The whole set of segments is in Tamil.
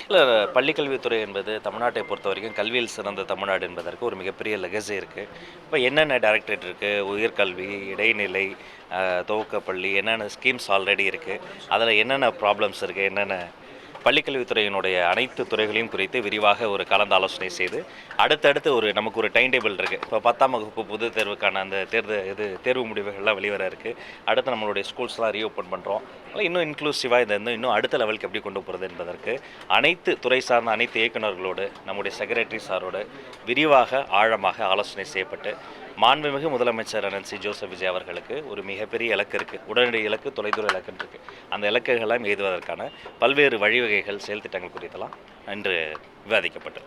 இல்லை, பள்ளிக்கல்வித்துறை என்பது தமிழ்நாட்டை பொறுத்த வரைக்கும் கல்வியில் சிறந்த தமிழ்நாடு என்பதற்கு ஒரு மிகப்பெரிய லெகசி இருக்குது. இப்போ என்னென்ன டைரக்டரேட் இருக்குது, உயர்கல்வி, இடைநிலை, துவக்கப்பள்ளி, என்னென்ன ஸ்கீம்ஸ் ஆல்ரெடி இருக்குது, அதில் என்னென்ன ப்ராப்ளம்ஸ் இருக்குது, என்னென்ன பள்ளிக்கல்வித்துறையினுடைய அனைத்து துறைகளையும் குறித்து விரிவாக ஒரு கலந்து ஆலோசனை செய்து அடுத்தடுத்து நமக்கு ஒரு டைம் டேபிள் இருக்குது. இப்போ 10ஆம் வகுப்பு பொதுத் தேர்வுக்கான அந்த தேர்வு முடிவுகள்லாம் வெளிவர இருக்குது. அடுத்து நம்மளுடைய ஸ்கூல்ஸ்லாம் ரீஓப்பன் பண்ணுறோம். இன்னும் இன்க்ளூசிவாக இதை இன்னும் அடுத்த லெவலுக்கு எப்படி கொண்டு போகிறது என்பதற்கு அனைத்து துறை சார்ந்த அனைத்து இயக்குநர்களோடு நம்முடைய செக்ரட்டரி சாரோடு விரிவாக ஆழமாக ஆலோசனை செய்யப்பட்டு மாண்புமிகு முதலமைச்சர் அண்ணன் சி. ஜோசப் விஜய் அவர்களுக்கு ஒரு மிகப்பெரிய இலக்கு இருக்குது. உடனடி இலக்கு, தொலைதூர இலக்குன்னு இருக்குது. அந்த இலக்குகளாம் எய்துவதற்கான பல்வேறு வழிவகைகள், செயல் திட்டங்கள் குறித்தெல்லாம் இன்று விவாதிக்கப்பட்டது.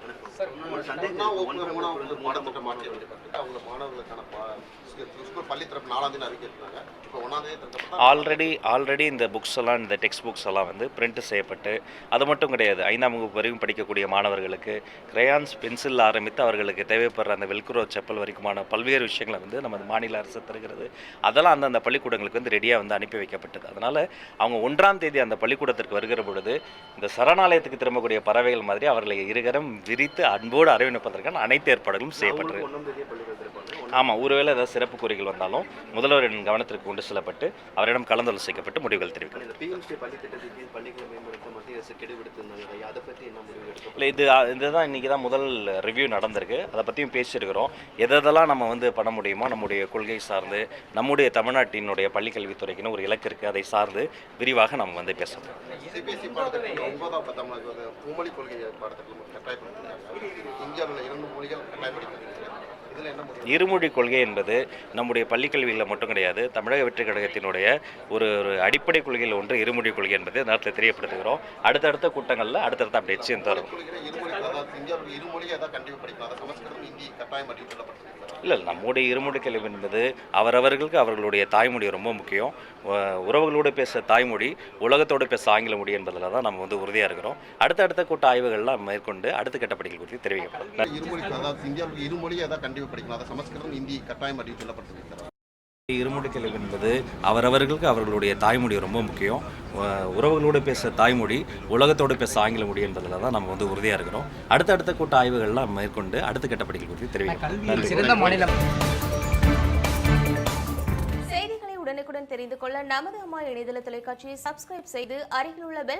ஆல்ரெடி இந்த புக்ஸ் எல்லாம், இந்த டெக்ஸ்ட் புக்ஸ் எல்லாம் பிரிண்ட் செய்யப்பட்டு, அது மட்டும் கிடையாது, 5ஆம் வகுப்பு வரைக்கும் படிக்கக்கூடிய மாணவர்களுக்கு கிரையான்ஸ், பென்சில் ஆரம்பித்து அவர்களுக்கு தேவைப்படுற அந்த வெல்க்ரோ செப்பல் வரைக்குமான பல்வேறு விஷயங்களை நமது மாநில அரசு தருகிறது. அதெல்லாம் அந்தந்த பள்ளிக்கூடங்களுக்கு ரெடியாக அனுப்பி வைக்கப்பட்டது. அதனால் அவங்க 1ஆம் தேதி அந்த பள்ளிக்கூடத்திற்கு வருகிற பொழுது இந்த சரணாலயத்துக்கு திரும்பக்கூடிய பறவைகள் மாதிரி அவர்களை இருகரம் விரித்து அன்போடு அரவணைப்பதற்கான அனைத்து ஏற்பாடுகளும் செய்யப்பட்டது. ஆமாம், ஒருவேளை ஏதாவது சிறப்பு குறைகள் வந்தாலும் முதல்வரின் கவனத்திற்கு கொண்டு செல்லப்பட்டு அவரிடம் கலந்தாலோசிக்கப்பட்டு முடிவுகள் தெரிவிக்கும். இல்லை, இதுதான் இன்றைக்கி தான் முதல் ரிவ்யூ நடந்திருக்கு. அதை பற்றியும் பேசியிருக்கிறோம். எதெல்லாம் நம்ம பண்ண முடியுமோ நம்முடைய கொள்கை சார்ந்து, நம்முடைய தமிழ்நாட்டினுடைய பள்ளிக்கல்வித்துறைக்குன்னு ஒரு இலக்கு இருக்குது, அதை சார்ந்து விரிவாக நம்ம பேசணும். இருமொழி கொள்கை என்பது நம்முடைய பள்ளிக்கல்வியில் மட்டும் கிடையாது, தமிழக வெற்றி கழகத்தினுடைய ஒரு அடிப்படை கொள்கையில் ஒன்று இருமொழி கொள்கை என்பது நேரத்தில் தெரியப்படுத்துகிறோம். அடுத்தடுத்த கூட்டங்களில் அடுத்தடுத்த அப்டேட்ஸையும் தரும். இல்லை, நம்முடைய இருமொழி கல்வி என்பது அவரவர்களுக்கு அவர்களுடைய தாய்மொழி ரொம்ப முக்கியம். உறவுகளோடு பேச தாய்மொழி, உலகத்தோடு பேச ஆங்கில மொழி என்பதில் தான் நம்ம உறுதியாக இருக்கிறோம். அடுத்த கூட்ட ஆய்வுகள்லாம் மேற்கொண்டு அடுத்த கட்ட படிகள் குறித்து தெரிவிக்கப்படும். இருமொழி கல்வி என்பது அவரவர்களுக்கு அவர்களுடைய தாய்மொழி ரொம்ப முக்கியம். உறவுகளோடு பேச தாய்மொழி, உலகத்தோடு பேச ஆங்கில மொழி என்பதில் தான் நம்ம உறுதியாக இருக்கிறோம். அடுத்த கூட்ட ஆய்வுகள்லாம் மேற்கொண்டு அடுத்த கட்ட படிகள் குறித்து தெரிவிக்கப்படும். செய்திகளை உடனுக்குடன் தெரிந்து கொள்ள நமது அம்மா இணையதள தொலைக்காட்சியை சப்ஸ்கிரைப் செய்து அருகில் உள்ள பெல்